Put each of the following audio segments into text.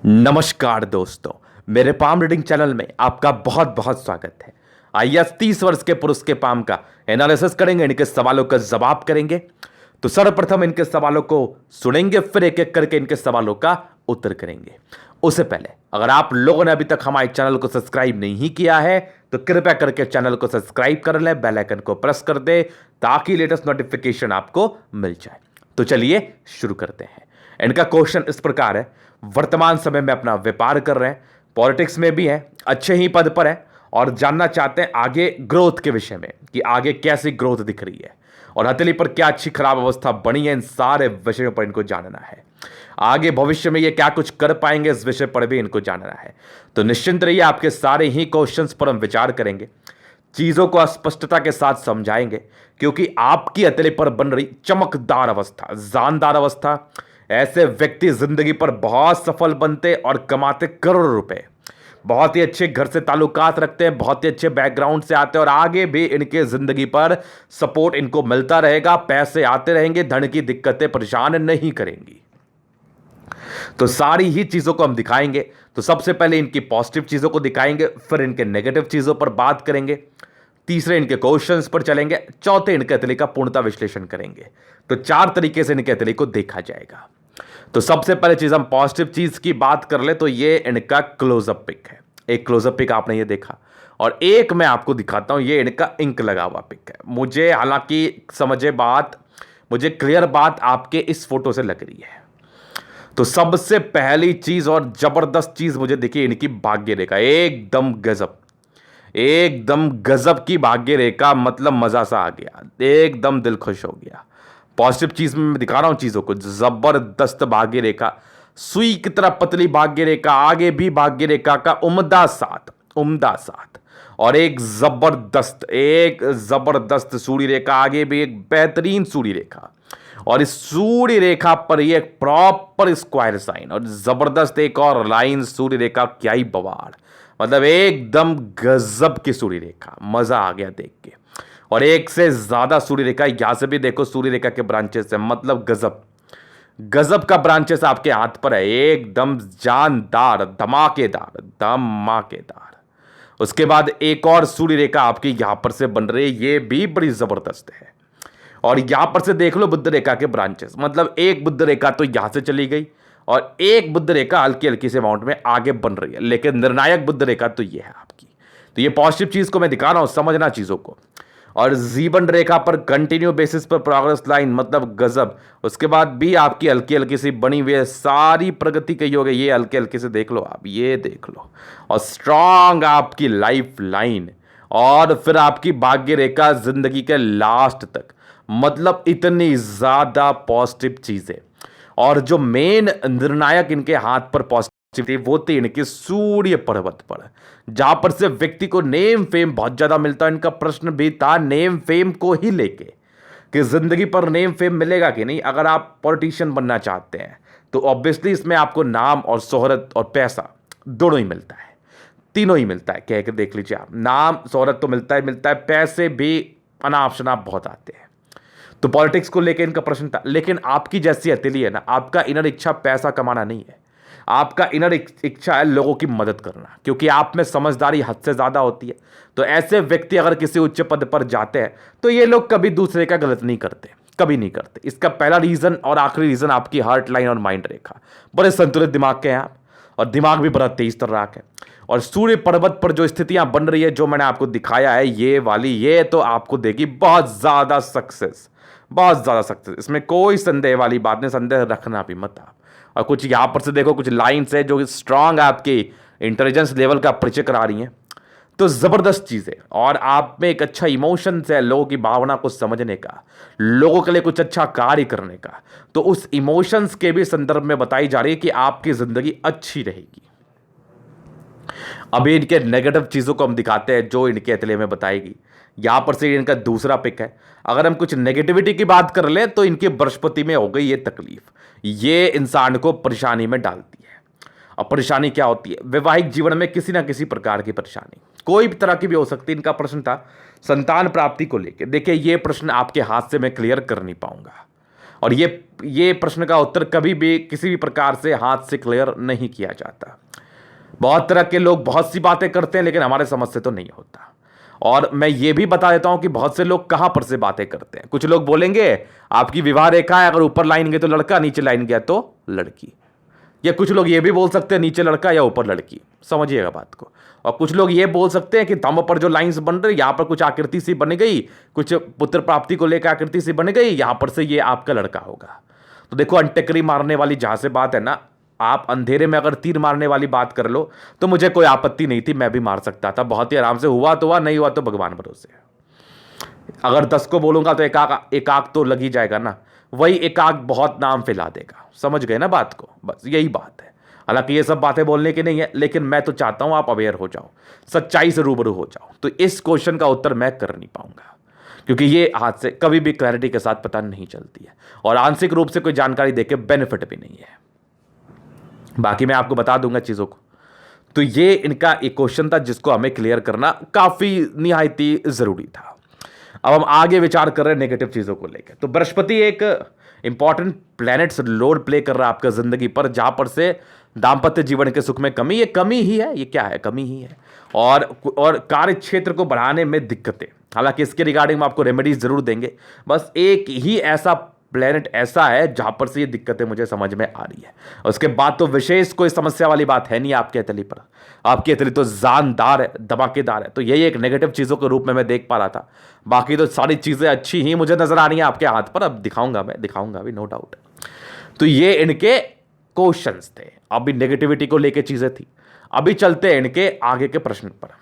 नमस्कार दोस्तों, मेरे पाम रीडिंग चैनल में आपका बहुत बहुत स्वागत है। आइए 30 वर्ष के पुरुष के पाम का एनालिसिस करेंगे, इनके सवालों का जवाब करेंगे। तो सर्वप्रथम इनके सवालों को सुनेंगे, फिर एक एक करके इनके सवालों का उत्तर करेंगे। उससे पहले अगर आप लोगों ने अभी तक हमारे चैनल को सब्सक्राइब नहीं किया है तो कृपया करके चैनल को सब्सक्राइब कर लें, बेल आइकन को प्रेस कर दें ताकि लेटेस्ट नोटिफिकेशन आपको मिल जाए। तो चलिए शुरू करते हैं। इनका क्वेश्चन इस प्रकार है, वर्तमान समय में अपना व्यापार कर रहे हैं, पॉलिटिक्स में भी हैं, अच्छे ही पद पर हैं और जानना चाहते हैं आगे ग्रोथ के विषय में कि आगे कैसी ग्रोथ दिख रही है और हथेली पर क्या अच्छी खराब अवस्था बनी है। इन सारे विषयों पर इनको जानना है। आगे भविष्य में ये क्या कुछ कर पाएंगे इस विषय पर भी इनको जानना है। तो निश्चिंत रहिए, आपके सारे ही क्वेश्चंस पर हम विचार करेंगे, चीजों को स्पष्टता के साथ समझाएंगे, क्योंकि आपकी हथेली पर बन रही चमकदार अवस्था, जानदार अवस्था, ऐसे व्यक्ति जिंदगी पर बहुत सफल बनते और कमाते करोड़ों रुपए। बहुत ही अच्छे घर से ताल्लुकात रखते हैं, बहुत ही अच्छे बैकग्राउंड से आते हैं और आगे भी इनके जिंदगी पर सपोर्ट इनको मिलता रहेगा, पैसे आते रहेंगे, धन की दिक्कतें परेशान नहीं करेंगी। तो सारी ही चीजों को हम दिखाएंगे। तो सबसे पहले इनकी पॉजिटिव चीजों को दिखाएंगे, फिर इनके नेगेटिव चीजों पर बात करेंगे, तीसरे इनके क्वेश्चंस पर चलेंगे, चौथे इनके हथेली का पूर्णता विश्लेषण करेंगे। तो 4 तरीके से इनके हथेली को देखा जाएगा। तो सबसे पहले चीज हम पॉजिटिव चीज की बात कर ले तो ये इनका क्लोजअप पिक है। एक क्लोजअप पिक आपने ये देखा और एक मैं आपको दिखाता हूं, ये इनका इंक लगा हुआ पिक है। मुझे हालांकि समझे बात, मुझे क्लियर बात आपके इस फोटो से लग रही है। तो सबसे पहली चीज और जबरदस्त चीज मुझे दिखी इनकी भाग्य रेखा, एकदम गजब, एकदम गजब की भाग्य रेखा। मतलब मजा सा आ गया, एकदम दिल खुश हो गया। पॉजिटिव चीज में मैं दिखा रहा हूं चीजों को, जबरदस्त भाग्य रेखा, सुई की तरह पतली भाग्य रेखा, आगे भी भाग्य रेखा का उम्दा साथ, उम्दा साथ, और एक जबरदस्त सूर्य रेखा, आगे भी एक बेहतरीन सूर्य रेखा, और इस सूर्य रेखा पर ये एक प्रॉपर स्क्वायर साइन और जबरदस्त एक और लाइन सूर्य रेखा। क्या ही बवाल, मतलब एकदम गजब की सूर्य रेखा, मजा आ गया देख के। और एक से ज्यादा सूर्य रेखा, यहां से भी देखो सूर्य रेखा के ब्रांचेस है, मतलब गजब गजब का ब्रांचेस आपके हाथ पर है, एकदम जानदार, धमाकेदार धमाकेदार। उसके बाद एक और सूर्य रेखा आपकी यहां पर से बन रही है, ये भी बड़ी जबरदस्त है। और यहां पर से देख लो बुध रेखा के ब्रांचेस, मतलब एक बुध रेखा तो यहां से चली गई और एक बुध रेखा हल्की हल्की से अमाउंट में आगे बन रही है, लेकिन निर्णायक बुध रेखा तो ये है आपकी। तो ये पॉजिटिव चीज को मैं दिखा रहा हूं, समझना चीजों को। और जीवन रेखा पर कंटिन्यू बेसिस पर प्रोग्रेस लाइन, मतलब गजब। उसके बाद भी आपकी हल्की हल्की सी बनी हुई है, सारी प्रगति कही हो गई, ये हल्के हल्के से देख लो आप, ये देख लो। और स्ट्रांग आपकी लाइफ लाइन, और फिर आपकी भाग्य रेखा जिंदगी के लास्ट तक, मतलब इतनी ज्यादा पॉजिटिव चीजें। और जो मेन निर्णायक इनके हाथ पर पॉजिटिव वो थी इनके सूर्य पर्वत पर, जहां पर से व्यक्ति को नेम फेम बहुत ज्यादा मिलता है। इनका प्रश्न भी था नेम फेम को ही लेके कि जिंदगी पर नेम फेम मिलेगा कि नहीं। अगर आप पॉलिटिशियन बनना चाहते हैं तो ऑब्वियसली इसमें आपको नाम और शोहरत और पैसा दोनों ही मिलता है, तीनों ही मिलता है। कह के देख लीजिए आप, नाम शोहरत तो मिलता है, पैसे भी अनाप शनाप बहुत आते हैं। तो पॉलिटिक्स को लेकर इनका प्रश्न था, लेकिन आपकी जैसी हथेली है ना, आपका इनर इच्छा पैसा कमाना नहीं है, आपका इनर इच्छा है लोगों की मदद करना, क्योंकि आप में समझदारी हद से ज्यादा होती है। तो ऐसे व्यक्ति अगर किसी उच्च पद पर जाते हैं तो ये लोग कभी दूसरे का गलत नहीं करते, कभी नहीं करते। इसका पहला रीजन और आखिरी रीजन आपकी हार्ट लाइन और माइंड रेखा, बड़े संतुलित दिमाग के हैं आप, और दिमाग भी बड़ा तेज तर्राक है। और सूर्य पर्वत पर जो स्थितियां बन रही है, जो मैंने आपको दिखाया है ये वाली, ये तो आपको देगी बहुत ज्यादा सक्सेस, बहुत ज्यादा सक्सेस। इसमें कोई संदेह वाली बात नहीं, संदेह रखना भी मत आप। और कुछ यहां पर से देखो, कुछ लाइन्स है जो स्ट्रांग आपके इंटेलिजेंस लेवल का परिचय करा रही हैं। तो जबरदस्त चीज है, और आप में एक अच्छा इमोशन है लोगों की भावना को समझने का, लोगों के लिए कुछ अच्छा कार्य करने का। तो उस इमोशंस के भी संदर्भ में बताई जा रही है कि आपकी जिंदगी अच्छी रहेगी। अभी इनके नेगेटिव चीजों को हम दिखाते हैं जो इनके हथेली में बताएगी। यहां पर से इनका दूसरा पिक है। अगर हम कुछ नेगेटिविटी की बात कर ले तो इनके बृहस्पति में हो गई ये तकलीफ, ये इंसान को परेशानी में डालती है। अब परेशानी क्या होती है? वैवाहिक जीवन में किसी ना किसी प्रकार की परेशानी, कोई भी तरह की भी हो सकती है। इनका प्रश्न था संतान प्राप्ति को लेकर। देखिए ये प्रश्न आपके हाथ से मैं क्लियर कर नहीं पाऊंगा, और ये प्रश्न का उत्तर कभी भी किसी भी प्रकार से हाथ से क्लियर नहीं किया जाता। बहुत तरह के लोग बहुत सी बातें करते हैं, लेकिन हमारे समझ से तो नहीं होता। और मैं ये भी बता देता हूं कि बहुत से लोग कहां पर से बातें करते हैं। कुछ लोग बोलेंगे आपकी विवाह रेखा है, अगर ऊपर लाइन गई तो लड़का, नीचे लाइन गया तो लड़की। या कुछ लोग ये भी बोल सकते हैं नीचे लड़का या ऊपर लड़की, समझिएगा बात को। और कुछ लोग ये बोल सकते हैं कि थंब पर जो लाइंस बन रही, यहां पर कुछ आकृति सी बन गई, कुछ पुत्र प्राप्ति को लेकर आकृति सी बन गई, यहां पर से ये आपका लड़का होगा। तो देखो, अंटेकरी मारने वाली जहां से बात है ना, आप अंधेरे में अगर तीर मारने वाली बात कर लो तो मुझे कोई आपत्ति नहीं थी, मैं भी मार सकता था बहुत ही आराम से। हुआ तो हुआ, नहीं हुआ तो भगवान भरोसे। अगर 10 को बोलूंगा तो एक आग तो लग ही जाएगा ना, वही एक आग बहुत नाम फैला देगा। समझ गए ना बात को, बस यही बात है। हालांकि ये सब बातें बोलने की नहीं है, लेकिन मैं तो चाहता हूं आप अवेयर हो जाओ, सच्चाई से रूबरू हो जाओ। तो इस क्वेश्चन का उत्तर मैं कर नहीं पाऊंगा, क्योंकि ये हाथ से कभी भी क्लैरिटी के साथ पता नहीं चलती है, और आंशिक रूप से कोई जानकारी देके बेनिफिट भी नहीं है। बाकी मैं आपको बता दूंगा चीजों को। तो ये इनका एक क्वेश्चन था जिसको हमें क्लियर करना काफी निहायती जरूरी था। अब हम आगे विचार कर रहे हैं नेगेटिव चीजों को लेकर। तो बृहस्पति एक इंपॉर्टेंट प्लैनेट रोल प्ले कर रहा है आपका जिंदगी पर, जहां पर से दाम्पत्य जीवन के सुख में कमी, ये कमी ही है, ये क्या है, कमी ही है। और कार्य क्षेत्र को बढ़ाने में दिक्कतें। हालांकि इसके रिगार्डिंग में आपको रेमेडीज जरूर देंगे। बस एक ही ऐसा प्लेनेट ऐसा है जहां पर से ये दिक्कतें मुझे समझ में आ रही है। उसके बाद तो विशेष कोई समस्या वाली बात है नहीं आपके हथेली पर। आपकी हथेली तो जानदार है, धमाकेदार है। तो यही एक नेगेटिव चीजों के रूप में मैं देख पा रहा था। बाकी तो सारी चीजें अच्छी ही मुझे नजर आ रही हैं आपके हाथ पर। अब दिखाऊंगा, मैं दिखाऊंगा भी, नो डाउट। तो ये इनके क्वेश्चंस थे, अभी नेगेटिविटी को लेके चीजें थी। अभी चलते हैं इनके आगे के प्रश्न पर।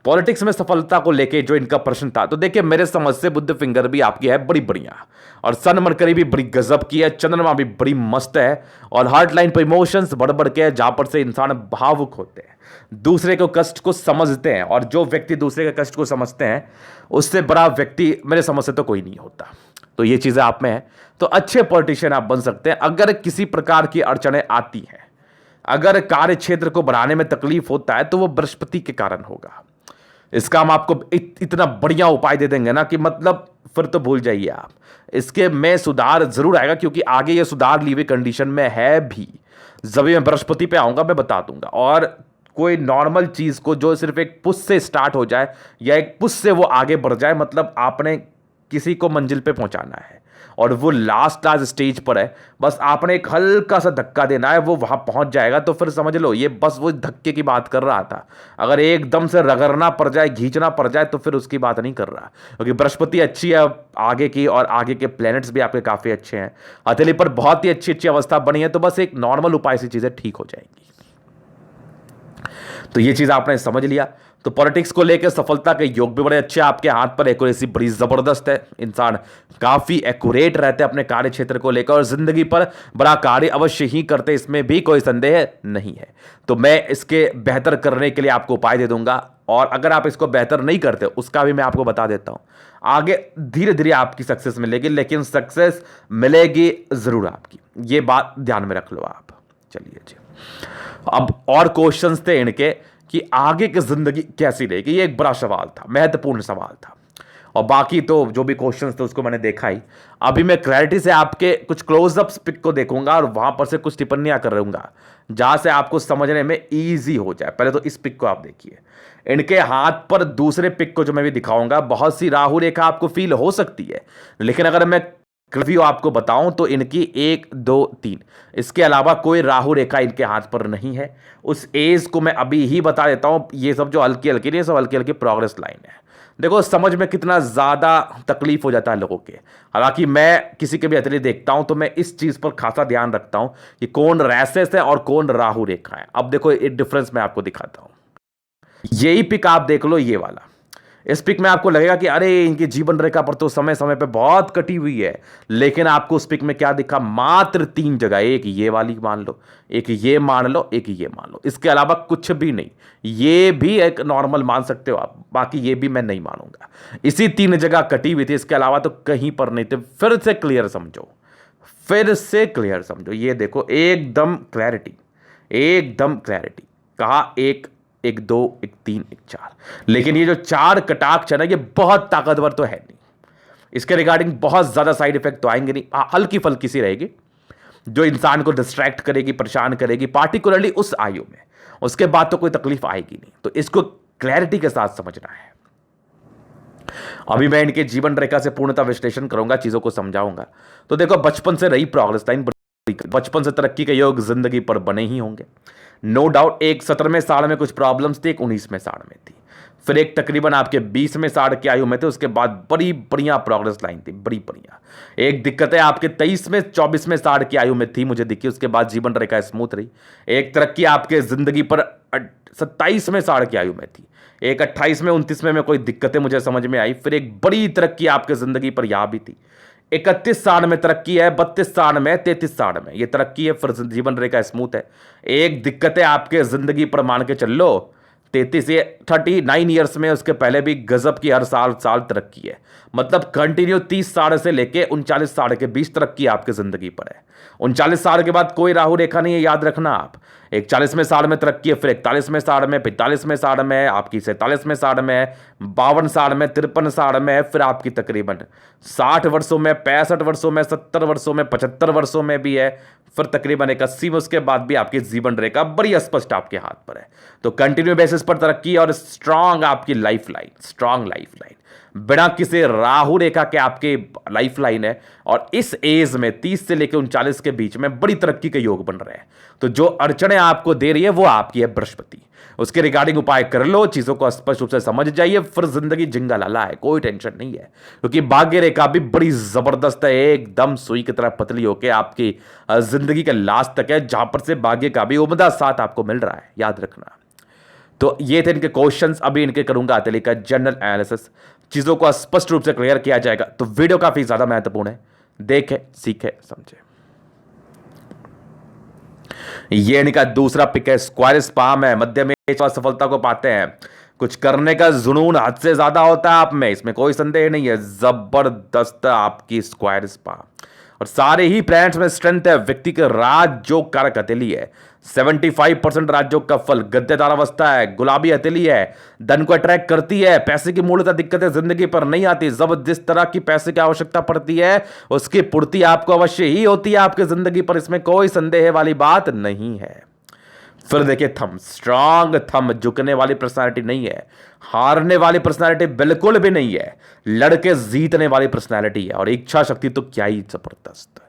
पॉलिटिक्स में सफलता को लेके जो इनका प्रश्न था, तो देखिए मेरे समझ से बुद्ध फिंगर भी आपकी है बड़ी बढ़िया, और सन मरकरी भी बड़ी गजब की है, चंद्रमा भी बड़ी मस्त है, और हार्ट लाइन पर इमोशंस बढ़ बढ़ के जहां पर से इंसान भावुक होते हैं, दूसरे को कष्ट को समझते हैं, और जो व्यक्ति दूसरे के कष्ट को समझते हैं उससे बड़ा व्यक्ति मेरे समझ से तो कोई नहीं होता। तो ये चीजें आप में है, तो अच्छे पॉलिटिशियन आप बन सकते हैं। अगर किसी प्रकार की अड़चनें आती हैं, अगर कार्य क्षेत्र को बढ़ाने में तकलीफ होता है, तो वो बृहस्पति के कारण होगा। इसका हम आपको इतना बढ़िया उपाय दे देंगे ना कि मतलब फिर तो भूल जाइए आप। इसके में सुधार जरूर आएगा, क्योंकि आगे ये सुधार ली हुई कंडीशन में है भी। जब मैं बृहस्पति पे आऊंगा मैं बता दूंगा। और कोई नॉर्मल चीज को जो सिर्फ एक पुश से स्टार्ट हो जाए या एक पुश से वो आगे बढ़ जाए, मतलब आपने किसी को मंजिल पे पहुंचाना है और वो लास्ट स्टेज पर है, बस आपने एक हल्का सा धक्का देना है, वो वहां पहुंच जाएगा। तो फिर समझ लो ये बस वो धक्के की बात कर रहा था। अगर एकदम से रगड़ना पड़ जाए, खींचना पड़ जाए, तो फिर उसकी बात नहीं कर रहा, क्योंकि बृहस्पति अच्छी है आगे की, और आगे के प्लैनेट्स भी आपके काफी अच्छे हैं। हथेली पर बहुत ही अच्छी अच्छी अवस्था बनी है, तो बस एक नॉर्मल उपाय से चीजें ठीक हो जाएंगी। तो ये चीज आपने समझ लिया। तो पॉलिटिक्स को लेकर सफलता के योग भी बड़े अच्छे आपके हाथ पर, एक्यूरेसी बड़ी जबरदस्त है, इंसान काफी एक्यूरेट रहते हैं अपने कार्य क्षेत्र को लेकर, और जिंदगी पर बड़ा कार्य अवश्य ही करते, इसमें भी कोई संदेह नहीं है। तो मैं इसके बेहतर करने के लिए आपको उपाय दे दूंगा, और अगर आप इसको बेहतर नहीं करते उसका भी मैं आपको बता देता हूं। आगे धीरे धीरे आपकी सक्सेस मिलेगी, लेकिन सक्सेस मिलेगी जरूर आपकी, ये बात ध्यान में रख लो आप। चलिए जी, अब और क्वेश्चंस थे इनके कि आगे की जिंदगी कैसी रहेगी। ये एक बड़ा सवाल था, महत्वपूर्ण सवाल था, और बाकी तो जो भी क्वेश्चंस थे उसको मैंने देखा ही। अभी मैं क्लैरिटी से आपके कुछ क्लोजअप्स पिक को देखूंगा और वहां पर से कुछ टिप्पणियां कर रहूंगा, जहां से आपको समझने में इजी हो जाए। पहले तो इस पिक को आप देखिए, इनके हाथ पर दूसरे पिक को जो मैं भी दिखाऊंगा, बहुत सी राहु रेखा आपको फील हो सकती है, लेकिन अगर मैं रिव्यू आपको बताऊं तो इनकी 1 2 3 इसके अलावा कोई राहु रेखा इनके हाथ पर नहीं है। उस एज को मैं अभी ही बता देता हूं, ये सब जो हल्की हल्की नहीं, सब हल्की हल्की प्रोग्रेस लाइन है। देखो समझ में कितना ज्यादा तकलीफ हो जाता है लोगों के। हालांकि मैं किसी के भी हथेली देखता हूं तो मैं इस चीज पर खासा ध्यान रखता हूं कि कौन रैसेस है और कौन राहु रेखा है। अब देखो एक डिफरेंस मैं आपको दिखाता हूं, यही पिक आप देख लो, ये वाला। इस पिक में आपको लगेगा कि अरे इनकी जीवन रेखा पर तो समय समय पे बहुत कटी हुई है, लेकिन आपको उस पिक में क्या दिखा, मात्र 3 जगह, एक ये वाली मान लो, एक ये मान लो, एक ये मान लो, इसके अलावा कुछ भी नहीं। ये भी एक नॉर्मल मान सकते हो आप, बाकी ये भी मैं नहीं मानूंगा। इसी 3 जगह कटी हुई थी, इसके अलावा तो कहीं पर नहीं थे। फिर से क्लियर समझो, फिर से क्लियर समझो, ये देखो एकदम क्लैरिटी, एकदम क्लैरिटी। कहा 1 1 2 1 3 1 4, लेकिन ये जो 4 कटाक्ष है ना, ये बहुत ताकतवर तो है नहीं। इसके रिगार्डिंग बहुत ज़्यादा साइड इफेक्ट तो आएंगे नहीं, हल्की फल्की सी रहेगी जो इंसान को डिस्ट्रैक्ट करेगी, परेशान करेगी, पार्टिकुलरली उस आयु में। उसके बाद तो कोई तकलीफ आएगी नहीं। तो इसको क्लैरिटी के साथ समझना है। अभी मैं इनके जीवन रेखा से पूर्णतः विश्लेषण करूंगा, चीजों को समझाऊंगा। तो देखो, बचपन से रही प्रोग्रेस लाइन, बचपन से तरक्की के योग जिंदगी पर बने ही होंगे, नो डाउट। एक 17वें साल में कुछ प्रॉब्लम्स थी, एक 19वें साल में थी, फिर एक तकरीबन आपके 20वें साल की आयु में थे। उसके बाद बड़ी बढ़िया प्रोग्रेस लाइन थी, बड़ी बढ़िया। एक दिक्कतें आपके 23वें 24वें साल की आयु में थी, मुझे दिखी। उसके बाद जीवन रेखा स्मूथ रही। एक तरक्की आपके जिंदगी पर 27वें साल की आयु में थी। एक 28वें 29वें में कोई दिक्कतें मुझे समझ में आई। फिर एक बड़ी तरक्की आपके जिंदगी पर यहां भी थी। 31 साल में तरक्की है, 32 साल में, 33 साल में ये तरक्की है, फिर जीवन रेखा स्मूथ है। एक दिक्कतें आपके जिंदगी पर मान के चल लो 33 से 39 ईयर्स में, उसके पहले भी गजब की हर साल तरक्की है। मतलब कंटिन्यू 30 साल से लेके 39 साल के बीच तरक्की आपके जिंदगी पर है। 39 साल के बाद कोई राहु रेखा नहीं है, याद रखना आप। 41वें साल में तरक्की है, फिर 41वें साल में, 45वें साल में, आपकी 47वें साल में, 52 साल में, 53 साल में, फिर आपकी तकरीबन 60 वर्षों में, 65 वर्षों में, 70 वर्षों में, 75 वर्षों में भी है, फिर तकरीबन 81 में। उसके बाद भी आपकी जीवन रेखा बड़ी स्पष्ट आपके हाथ पर है। तो कंटिन्यू बेसिस पर तरक्की और स्ट्रांग आपकी life line, strong life line, बिना किसी राहु रेखा के आपके लाइफ लाइन है। और इस एज में 30 से लेकर 39 के बीच में बड़ी तरक्की के योग बन रहे हैं। तो जो अड़चने आपको दे रही है वो आपकी है बृहस्पति। उसके रिगार्डिंग उपाय कर लो, चीजों को स्पष्ट रूप से समझ जाइए, फिर जिंदगी जिंगा लाला है, कोई टेंशन नहीं है। क्योंकि भाग्य रेखा भी बड़ी जबरदस्त है, एकदम सुई की तरह पतली होकर आपकी जिंदगी के लास्ट तक है, जहां पर से भाग्य का भी उम्दा साथ आपको मिल रहा है, याद रखना। तो ये थे इनके क्वेश्चंस। अभी इनके करूंगा अतली का जनरल एनालिसिस, चीजों को स्पष्ट रूप से क्लियर किया जाएगा। तो वीडियो काफी ज्यादा महत्वपूर्ण है, देखे, सीखे, समझे। ये इनका दूसरा पिक है, स्क्वायर स्पाम है, मध्य में सफलता को पाते हैं। कुछ करने का जुनून हद से ज्यादा होता है आप में, इसमें कोई संदेह नहीं है। जबरदस्त आपकी स्क्वायर स्पाम, और सारे ही प्लैनेट्स में स्ट्रेंथ है। व्यक्ति के राजयोग कारक हथेली है, 75% राजयोग का फल, गद्देदार अवस्था है, गुलाबी हथेली है, धन को अट्रैक्ट करती है। पैसे की मूलतः दिक्कतें जिंदगी पर नहीं आती। जब जिस तरह की पैसे की आवश्यकता पड़ती है उसकी पूर्ति आपको अवश्य ही होती है आपकी जिंदगी पर, इसमें कोई संदेह वाली बात नहीं है। फिर देखिए थंब, स्ट्रांग थंब, झुकने वाली पर्सनालिटी नहीं है, हारने वाली पर्सनालिटी बिल्कुल भी नहीं है, लड़के जीतने वाली पर्सनालिटी है। और इच्छा शक्ति तो क्या ही जबरदस्त,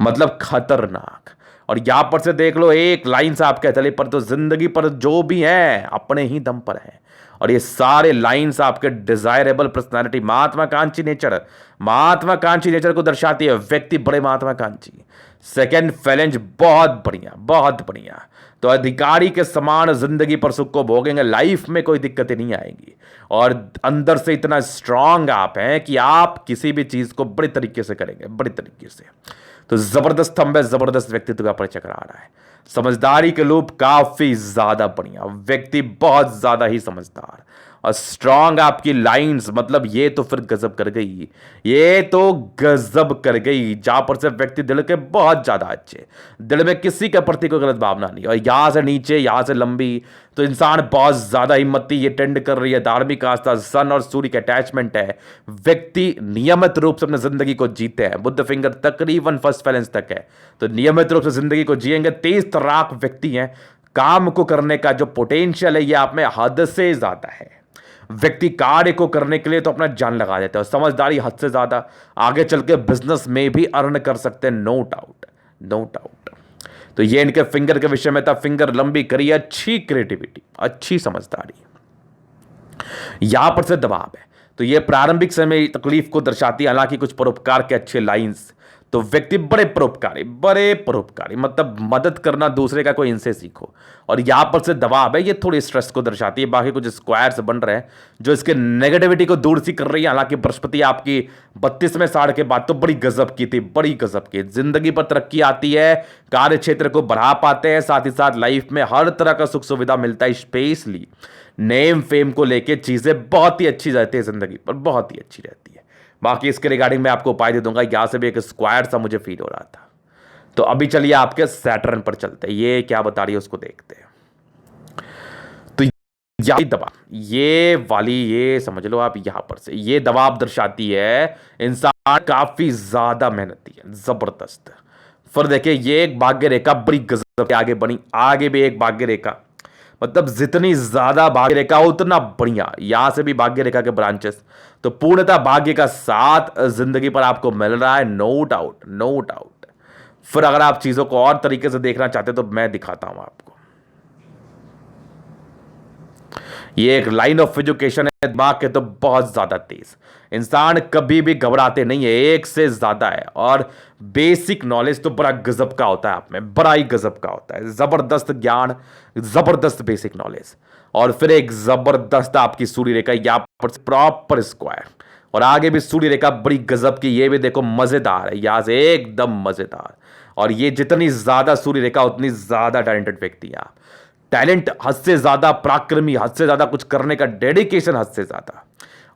मतलब खतरनाक। और यहां पर से देख लो, एक लाइन से आपके हथेली पर तो जिंदगी पर जो भी है अपने ही दम पर है। और ये सारे लाइंस आपके डिजायरेबल पर्सनालिटी, महात्माकांक्षी नेचर, महात्माकांक्षी नेचर को दर्शाती है। व्यक्ति बड़े महात्माकांक्षी। सेकंड फैलेंज बहुत बढ़िया, बहुत बढ़िया। तो अधिकारी के समान जिंदगी पर सुख को भोगेंगे, लाइफ में कोई दिक्कतें नहीं आएंगी। और अंदर से इतना स्ट्रांग आप हैं कि आप किसी भी चीज को बड़े तरीके से करेंगे, बड़े तरीके से। तो जबरदस्त थंब है, जबरदस्त व्यक्तित्व का परिचय करा रहा है। समझदारी के लोग काफी ज्यादा बढ़िया, व्यक्ति बहुत ज्यादा ही समझदार और स्ट्रांग आपकी लाइंस, मतलब ये तो फिर गजब कर गई, ये तो गजब कर गई। जहां पर से व्यक्ति दिल के बहुत ज्यादा अच्छे, दिल में किसी के प्रति कोई गलत भावना नहीं। और यहां से नीचे, यहां से लंबी, तो इंसान बहुत ज्यादा हिम्मती, ये टेंड कर रही है धार्मिक आस्था, सन और सूर्य के अटैचमेंट है। व्यक्ति नियमित रूप से अपनी जिंदगी को जीते हैं, बुद्ध फिंगर तकरीबन फर्स्ट बैलेंस तक है, तो नियमित रूप से जिंदगी को जिएंगे। तेज तर्राक व्यक्ति हैं, काम को करने का जो पोटेंशियल है ये आप में हद से ज्यादा है। व्यक्ति कार्य को करने के लिए तो अपना जान लगा देते हैं, और समझदारी हद से ज्यादा, आगे चल के बिजनेस में भी अर्न कर सकते हैं, नो डाउट, नो डाउट। तो ये इनके फिंगर के विषय में था। फिंगर लंबी करी, अच्छी क्रिएटिविटी, अच्छी समझदारी, यहां पर से दबाव है। तो ये प्रारंभिक समय तकलीफ को दर्शाती है, हालांकि कुछ परोपकार के अच्छे लाइंस। तो व्यक्ति बड़े परोपकारी, बड़े परोपकारी, मतलब मदद करना दूसरे का, कोई इनसे सीखो। और यहां पर से दबाव है, ये थोड़ी स्ट्रेस को दर्शाती है। बाकी कुछ स्क्वायर्स बन रहे हैं जो इसके नेगेटिविटी को दूर सी कर रही है। हालांकि बृहस्पति आपकी 32वें साल के बाद तो बड़ी गजब की थी, बड़ी गजब की। जिंदगी पर तरक्की आती है, कार्य क्षेत्र को बढ़ा पाते हैं, साथ ही साथ लाइफ में हर तरह का सुख सुविधा मिलता है। स्पेशली नेम फेम को लेके चीजें बहुत ही अच्छी रहती है जिंदगी पर, बहुत ही अच्छी रहती है। बाकी इसके रिगार्डिंग मैं आपको उपाय दे दूंगा। यहां से भी एक स्क्वायर सा मुझे फील हो रहा था। तो अभी चलिए आपके सैटर्न पर चलते हैं, ये क्या बता रही है उसको देखते हैं। यही दबाव, ये वाली, ये समझ लो आप, यहां पर से ये दबाव दर्शाती है इंसान काफी ज्यादा मेहनती है, जबरदस्त। फिर देखिए ये एक भाग्य रेखा बड़ी गजब के आगे बनी, आगे भी एक भाग्य रेखा, मतलब जितनी ज्यादा भाग्य रेखा हो उतना बढ़िया। यहां से भी भाग्य रेखा के ब्रांचेस, तो पूर्णतः भाग्य का साथ जिंदगी पर आपको मिल रहा है, नो डाउट, नो डाउट। फिर अगर आप चीजों को और तरीके से देखना चाहते तो मैं दिखाता हूं आपको। ये एक लाइन ऑफ एजुकेशन है, दिमाग के तो बहुत ज्यादा तेज, इंसान कभी भी घबराते नहीं है, एक से ज्यादा है। और बेसिक नॉलेज तो बड़ा गजब का होता है आप में, बड़ा ही गजब का होता है, जबरदस्त ज्ञान, जबरदस्त बेसिक नॉलेज। और फिर एक जबरदस्त आपकी सूर्य रेखा यहां पर प्रॉपर स्क्वायर, और आगे भी सूर्य रेखा बड़ी गजब की, ये भी देखो मजेदार है, यहां से एकदम मजेदार। और ये जितनी ज्यादा सूर्य रेखा उतनी ज्यादा टैलेंटेड व्यक्ति है आप, टैलेंट हद से ज्यादा, पराक्रमी हद से ज्यादा, कुछ करने का डेडिकेशन हद से ज्यादा।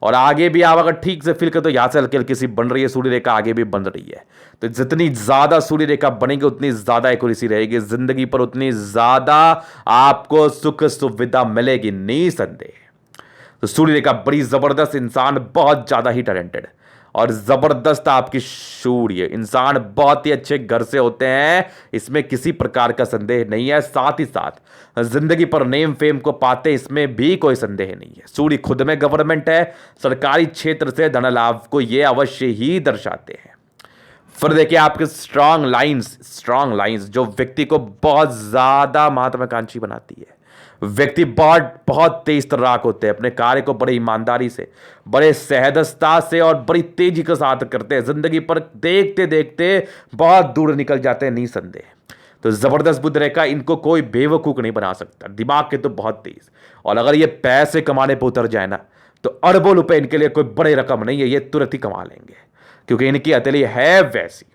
और आगे भी आप अगर ठीक से फील करते तो यहां से हल्की हल्की सी बन रही है सूर्य रेखा, आगे भी बन रही है। तो जितनी ज्यादा सूर्य रेखा बनेगी उतनी ज्यादा एक्यूरेसी रहेगी जिंदगी पर, उतनी ज्यादा आपको सुख सुविधा मिलेगी निसंदेह। तो सूर्य रेखा बड़ी जबरदस्त, इंसान बहुत ज्यादा ही टैलेंटेड और जबरदस्त आपकी सूर्य, इंसान बहुत ही अच्छे घर से होते हैं, इसमें किसी प्रकार का संदेह नहीं है। साथ ही साथ जिंदगी पर नेम फेम को पाते, इसमें भी कोई संदेह नहीं है। सूर्य खुद में गवर्नमेंट है, सरकारी क्षेत्र से धन लाभ को ये अवश्य ही दर्शाते हैं। फिर देखिए आपके स्ट्रांग लाइंस, स्ट्रांग लाइंस जो व्यक्ति को बहुत ज्यादा महत्वाकांक्षी बनाती है। व्यक्ति बहुत बहुत तेज तर्राक होते हैं, अपने कार्य को बड़े ईमानदारी से, बड़े सहजता से और बड़ी तेजी के साथ करते हैं, जिंदगी पर देखते देखते बहुत दूर निकल जाते हैं निसंदेह। तो जबरदस्त बुद्ध रेखा, इनको कोई बेवकूफ नहीं बना सकता, दिमाग के तो बहुत तेज। और अगर ये पैसे कमाने पर उतर जाए ना तो अरबों रुपए इनके लिए कोई बड़ी रकम नहीं है, ये तुरंत ही कमा लेंगे, क्योंकि इनकी हथेली है वैसी।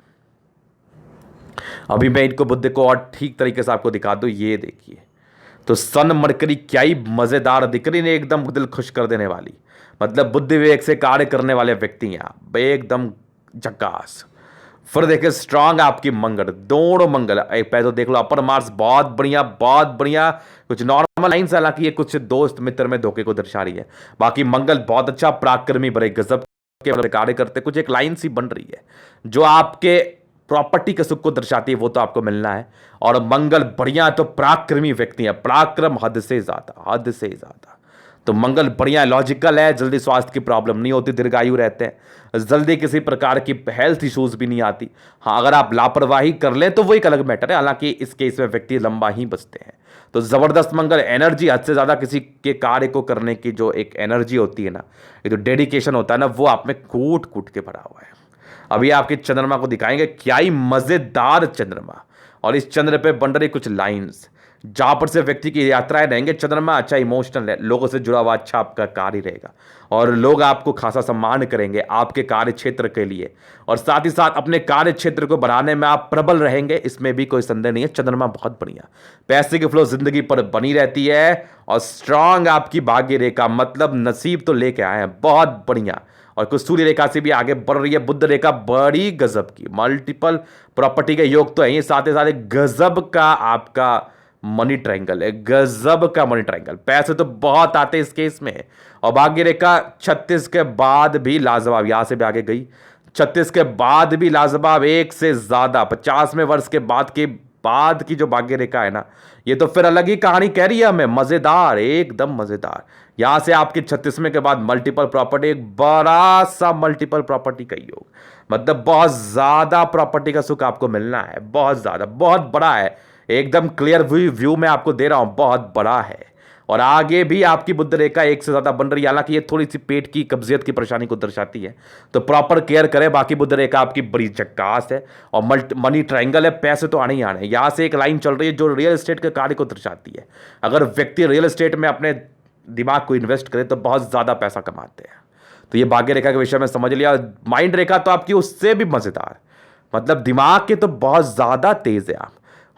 अभी मैं इनको बुद्ध को और ठीक तरीके से आपको दिखा दूं, ये देखिए। तो सन मरकरी क्या ही मजेदार दिख रही है, एकदम दिल खुश कर देने वाली, मतलब बुद्धि विवेक से कार्य करने वाले व्यक्ति हैं आप, एकदम झकास। फिर देखिए स्ट्रांग आपकी मंगल, दोनों मंगल, एक पहले तो देख लो अपर मार्स बहुत बढ़िया, बहुत बढ़िया। कुछ नॉर्मल लाइन्स, हालांकि ये कुछ दोस्त मित्र में धोखे को दर्शा रही है, बाकी मंगल बहुत अच्छा, पराक्रमी, बड़े गजब के कार्य करते, कुछ एक लाइन सी बन रही है जो आपके प्रॉपर्टी के सुख को दर्शाती है, वो तो आपको मिलना है। और मंगल बढ़िया, तो पराक्रमी व्यक्ति है, पराक्रम हद से ज्यादा, हद से ज्यादा। तो मंगल बढ़िया, लॉजिकल है, जल्दी स्वास्थ्य की प्रॉब्लम नहीं होती, दीर्घायु रहते हैं, जल्दी किसी प्रकार की हेल्थ इश्यूज भी नहीं आती। हाँ अगर आप लापरवाही कर लें तो वो एक अलग मैटर है, हालांकि इस केस में व्यक्ति लंबा ही बचते हैं। तो जबरदस्त मंगल, एनर्जी हद से ज्यादा, किसी के कार्य को करने की जो एक एनर्जी होती है ना, ये जो डेडिकेशन होता है ना, वो आप में कूट कूट के भरा हुआ है। अभी आपके चंद्रमा को दिखाएंगे, क्या ही मजेदार चंद्रमा, और इस चंद्र पे बन रही कुछ लाइंस, जहां पर से व्यक्ति की यात्राएं रहेंगे। चंद्रमा अच्छा इमोशनल है, लोगों से जुड़ा हुआ अच्छा आपका कार्य रहेगा, और लोग आपको खासा सम्मान करेंगे आपके कार्य क्षेत्र के लिए, और साथ ही साथ अपने कार्य क्षेत्र को बढ़ाने में आप प्रबल रहेंगे, इसमें भी कोई संदेह नहीं है। चंद्रमा बहुत बढ़िया, पैसे की फ्लो जिंदगी पर बनी रहती है, और स्ट्रांग आपकी भाग्य रेखा, मतलब नसीब तो लेके आए हैं, बहुत बढ़िया। और कुछ सूर्य रेखा से भी आगे बढ़ रही है बुध रेखा, बड़ी गजब की, मल्टीपल प्रॉपर्टी के योग तो है, साथ ही साथ एक गजब का आपका मनी ट्रायंगल है, गजब का मनी ट्रायंगल, पैसे तो बहुत आते हैं इस केस में। और भाग्य रेखा 36 के बाद भी लाजवाब, यहां से भी आगे गई, 36 के बाद भी लाजवाब, एक से ज्यादा 50वें वर्ष के बाद की जो भाग्य रेखा है ना, ये तो फिर अलग ही कहानी कह रही है हमें, मजेदार, एकदम मजेदार। यहां से आपके 36वें के बाद मल्टीपल प्रॉपर्टी, एक बड़ा सा मल्टीपल प्रॉपर्टी का योग, मतलब बहुत ज्यादा प्रॉपर्टी का सुख आपको मिलना है, बहुत ज्यादा, बहुत बड़ा है, एकदम क्लियर व्यू में आपको दे रहा हूं, बहुत बड़ा है। और आगे भी आपकी बुध रेखा एक से ज्यादा बन रही है, हालांकि ये थोड़ी सी पेट की कब्जियत की परेशानी को दर्शाती है, तो प्रॉपर केयर करें। बाकी बुध रेखा आपकी बड़ी झक्कास है, और मनी ट्रायंगल है, पैसे तो आने ही आने। यहां से एक लाइन चल रही है जो रियल एस्टेट के कार्य को दर्शाती है, अगर व्यक्ति रियल एस्टेट में अपने दिमाग को इन्वेस्ट करे तो बहुत ज्यादा पैसा कमाते हैं। तो ये भाग्य रेखा के विषय में समझ लिया। माइंड रेखा तो आपकी उससे भी मजेदार, मतलब दिमाग के तो बहुत ज्यादा तेज है आप,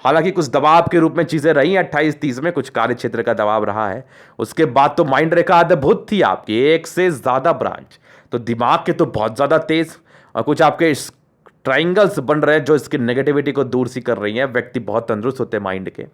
हालांकि कुछ दबाव के रूप में चीजें रही हैं 28-30 में, कुछ कार्य क्षेत्र का दबाव रहा है, उसके बाद तो माइंड रेखा अद्भुत थी आपकी, एक से ज्यादा ब्रांच, तो दिमाग के तो बहुत ज्यादा तेज। और कुछ आपके ट्राइंगल्स बन रहे हैं जो इसकी नेगेटिविटी को दूर सी कर रही हैं, व्यक्ति बहुत तंदुरुस्त होते हैं माइंड के।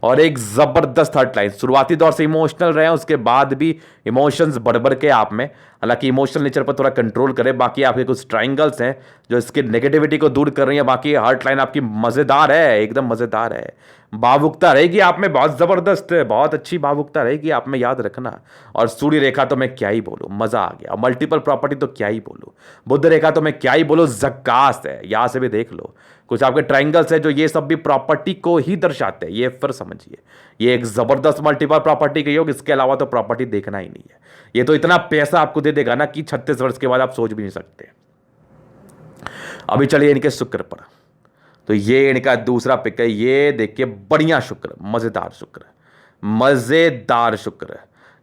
और एक जबरदस्त थर्ड लाइन। शुरुआती दौर से इमोशनल रहे हैं, उसके बाद भी इमोशंस बढ़ के आप में, हालांकि इमोशनल नेचर पर थोड़ा कंट्रोल करें। बाकी आपके कुछ ट्राइंगल्स हैं जो इसके नेगेटिविटी को दूर कर रही है। बाकी हार्ट लाइन आपकी मजेदार है, एकदम मजेदार है। भावुकता रहेगी आप में, बहुत जबरदस्त है, बहुत अच्छी भावुकता रहेगी आप में, याद रखना। और सूर्य रेखा तो मैं क्या ही बोलूं, मजा आ गया। मल्टीपल प्रॉपर्टी तो क्या ही बोलूं, बुध रेखा तो मैं क्या ही बोलूं, झक्कास है। यहां से भी देख लो, कुछ आपके ट्राइंगल्स है जो ये सब भी प्रॉपर्टी को ही दर्शाते हैं। ये फिर समझिए, ये एक जबरदस्त मल्टीपल प्रॉपर्टी का योग, इसके अलावा तो प्रॉपर्टी देखना ही नहीं है। ये तो इतना पैसा आपको दे देगा ना कि 36 वर्ष के बाद आप सोच भी नहीं सकते। अभी चलिए इनके शुक्र पर। तो ये इनका दूसरा पिक है, ये देखिए, बढ़िया शुक्र, मजेदार शुक्र, मजेदार शुक्र,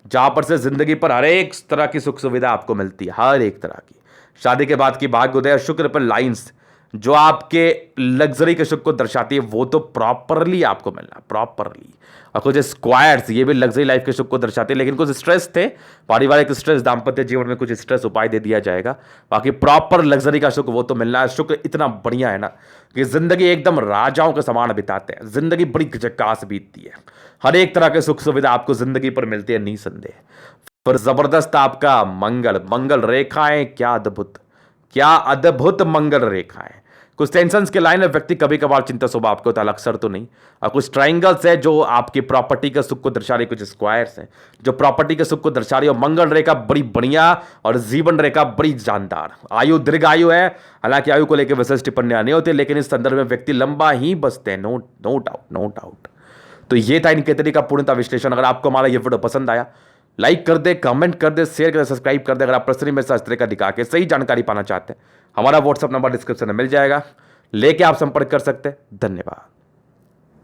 जहां पर से जिंदगी पर हर एक तरह की सुख सुविधा आपको मिलती है, हर एक तरह की। शादी के बाद की भाग्योदय, शुक्र पर लाइंस जो आपके लग्जरी के सुख को दर्शाती है, वो तो प्रॉपरली आपको मिलना, प्रॉपरली। और कुछ स्क्वायर्स, ये भी लग्जरी लाइफ के सुख को दर्शाते हैं, लेकिन कुछ स्ट्रेस थे, पारिवारिक स्ट्रेस, दाम्पत्य जीवन में कुछ स्ट्रेस उपाय दे दिया जाएगा। बाकी प्रॉपर लग्जरी का सुख वो तो मिलना है। शुक्र इतना बढ़िया है ना कि जिंदगी एकदम राजाओं के समान बिताते हैं, जिंदगी बड़ी झकास बीतती है, हर एक तरह के सुख सुविधा आपको जिंदगी पर मिलती है, निसंदेह। पर जबरदस्त आपका मंगल, मंगल रेखाएं, क्या अद्भुत, क्या अद्भुत मंगल रेखाएं। कुछ टेंशंस के लाइन में व्यक्ति कभी कभार चिंता स्वभाव आपको होता है, अक्सर तो नहीं। और कुछ ट्राइंगल्स है जो आपकी प्रॉपर्टी के सुख को दर्शा रही, कुछ स्क्वायर्स हैं जो प्रॉपर्टी के सुख को दर्शा रही है। और मंगल रेखा बड़ी बढ़िया और जीवन रेखा बड़ी जानदार। आयु दीर्घ आयु है, हालांकि आयु को लेकर विशेष टिप्पणियां नहीं होती, लेकिन इस संदर्भ में व्यक्ति लंबा ही बसते हैं, नो डाउट, नो डाउट। तो ये था इनके तरीका पूर्णता विश्लेषण। अगर आपको हमारा ये वीडियो पसंद आया, लाइक कर दे, कमेंट कर दे, शेयर कर दे, सब्सक्राइब कर दे। अगर आप पर्सनली मेरे साथ इस तरह का दिखा के सही जानकारी पाना चाहते हैं, हमारा व्हाट्सएप नंबर डिस्क्रिप्शन में मिल जाएगा, लेके आप संपर्क कर सकते हैं। धन्यवाद।